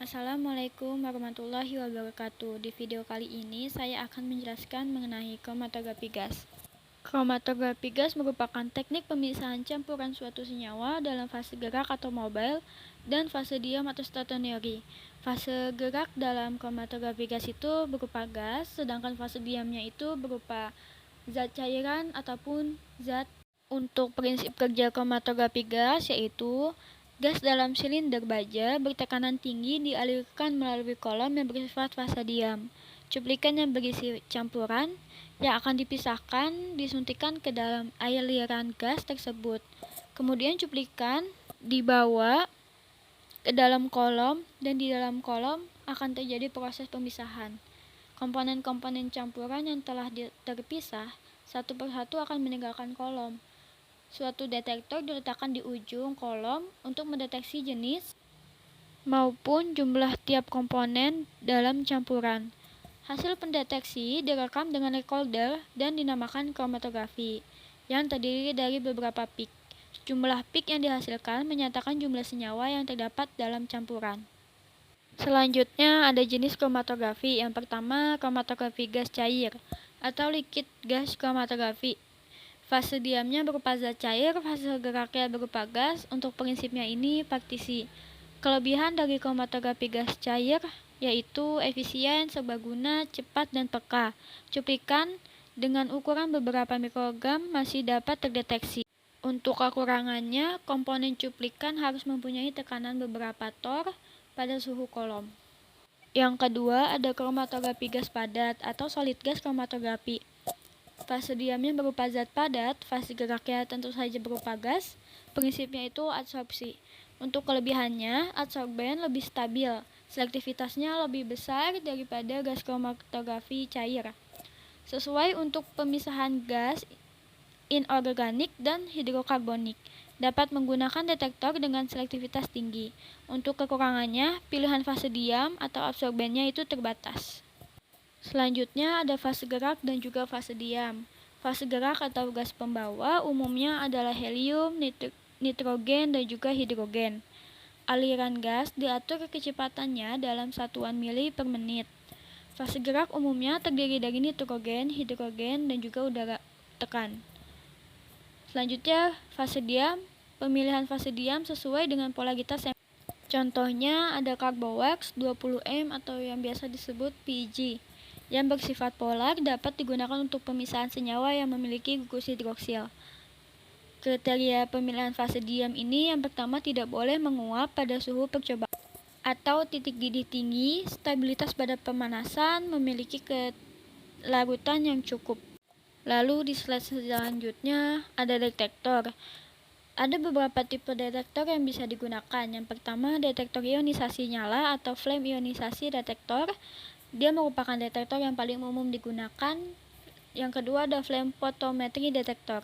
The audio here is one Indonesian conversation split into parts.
Assalamualaikum warahmatullahi wabarakatuh. Di video kali ini saya akan menjelaskan mengenai kromatografi gas. Kromatografi gas merupakan teknik pemisahan campuran suatu senyawa dalam fase gerak atau mobile dan fase diam atau stationary. Fase gerak dalam kromatografi gas itu berupa gas, sedangkan fase diamnya itu berupa zat cairan ataupun zat. Untuk prinsip kerja kromatografi gas yaitu gas dalam silinder baja bertekanan tinggi dialirkan melalui kolom yang bersifat fase diam. Cuplikan yang berisi campuran yang akan dipisahkan disuntikan ke dalam aliran gas tersebut. Kemudian cuplikan dibawa ke dalam kolom dan di dalam kolom akan terjadi proses pemisahan. Komponen-komponen campuran yang telah terpisah satu persatu akan meninggalkan kolom. Suatu detektor diletakkan di ujung kolom untuk mendeteksi jenis maupun jumlah tiap komponen dalam campuran. Hasil pendeteksi direkam dengan recorder dan dinamakan kromatografi, yang terdiri dari beberapa pik. Jumlah pik yang dihasilkan menyatakan jumlah senyawa yang terdapat dalam campuran. Selanjutnya ada jenis kromatografi. Yang pertama, kromatografi gas cair atau liquid gas kromatografi. Fase diamnya berupa zat cair, fase geraknya berupa gas. Untuk prinsipnya ini partisi. Kelebihan dari kromatografi gas cair yaitu efisien, serbaguna, cepat, dan peka. Cuplikan dengan ukuran beberapa mikrogram masih dapat terdeteksi. Untuk kekurangannya, komponen cuplikan harus mempunyai tekanan beberapa torr pada suhu kolom. Yang kedua ada kromatografi gas padat atau solid gas kromatografi. Fase diamnya berupa zat padat, fase geraknya tentu saja berupa gas. Prinsipnya itu adsorpsi. Untuk kelebihannya, adsorben lebih stabil, selektivitasnya lebih besar daripada gas kromatografi cair. Sesuai untuk pemisahan gas inorganik dan hidrokarbonik. Dapat menggunakan detektor dengan selektivitas tinggi. Untuk kekurangannya, pilihan fase diam atau absorbennya itu terbatas. Selanjutnya ada fase gerak dan juga fase diam. Fase gerak atau gas pembawa umumnya adalah helium, nitrogen, dan juga hidrogen. Aliran gas diatur kecepatannya dalam satuan mili per menit. Fase gerak umumnya terdiri dari nitrogen, hidrogen, dan juga udara tekan. Selanjutnya fase diam. Pemilihan fase diam sesuai dengan polaritas yang contohnya ada Carbowax 20M atau yang biasa disebut PEG yang bersifat polar, dapat digunakan untuk pemisahan senyawa yang memiliki gugus hidroksil. Kriteria pemilihan fase diam ini yang pertama tidak boleh menguap pada suhu percobaan atau titik didih tinggi, stabilitas pada pemanasan, memiliki kelarutan yang cukup. Lalu di slide selanjutnya ada detektor. Ada beberapa tipe detektor yang bisa digunakan. Yang pertama, detektor ionisasi nyala atau flame ionisasi detektor. Dia merupakan detektor yang paling umum digunakan. Yang kedua ada flame photometry detektor.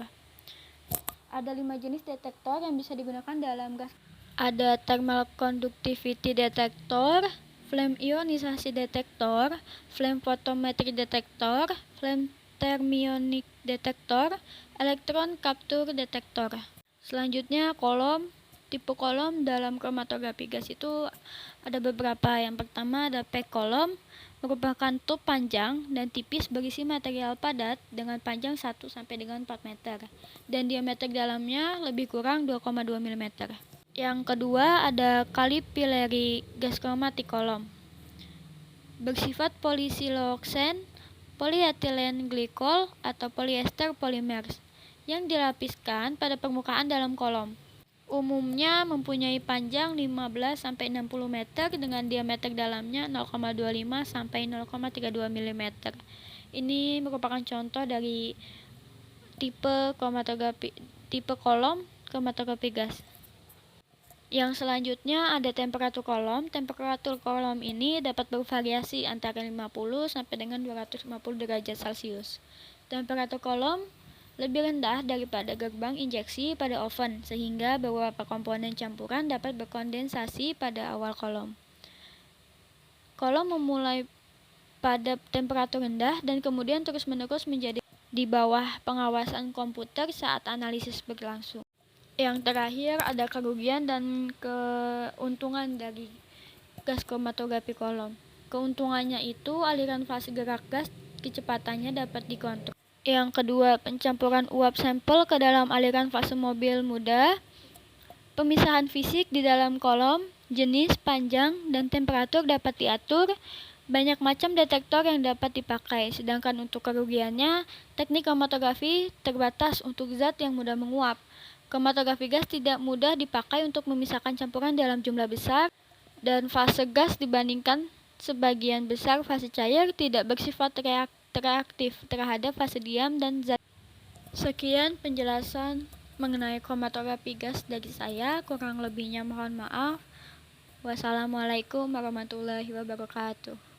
Ada 5 jenis detektor yang bisa digunakan dalam gas. Ada thermal conductivity detektor, flame ionisasi detektor, flame photometry detektor, flame thermionic detektor, electron capture detektor. Selanjutnya tipe kolom dalam kromatografi gas itu ada beberapa. Yang pertama ada pack kolom, merupakan tub panjang dan tipis berisi material padat dengan panjang 1 sampai dengan 4 meter dan diameter dalamnya lebih kurang 2,2 mm. Yang kedua ada capillary gas chromatic kolom. Bersifat polisiloxane, polyethylene glycol atau polyester polymers yang dilapiskan pada permukaan dalam kolom. Umumnya mempunyai panjang 15 sampai 60 meter dengan diameter dalamnya 0,25 sampai 0,32 mm. Ini merupakan contoh dari tipe kolom kromatografi gas. Yang selanjutnya ada temperatur kolom. Temperatur kolom ini dapat bervariasi antara 50 sampai dengan 250 derajat Celcius. Temperatur kolom lebih rendah daripada gerbang injeksi pada oven, sehingga beberapa komponen campuran dapat berkondensasi pada awal kolom. Kolom memulai pada temperatur rendah dan kemudian terus-menerus menjadi di bawah pengawasan komputer saat analisis berlangsung. Yang terakhir ada kerugian dan keuntungan dari gas kromatografi kolom. Keuntungannya itu aliran fase gerak gas kecepatannya dapat dikontrol. Yang kedua, pencampuran uap sampel ke dalam aliran fase mobil mudah. Pemisahan fisik di dalam kolom, jenis, panjang, dan temperatur dapat diatur. Banyak macam detektor yang dapat dipakai, sedangkan untuk kerugiannya, teknik kromatografi terbatas untuk zat yang mudah menguap. Kromatografi gas tidak mudah dipakai untuk memisahkan campuran dalam jumlah besar, dan fase gas dibandingkan sebagian besar fase cair tidak bersifat reaktif terhadap fase diam dan zat. Sekian penjelasan mengenai kromatografi gas dari saya, kurang lebihnya mohon maaf. Wassalamualaikum warahmatullahi wabarakatuh.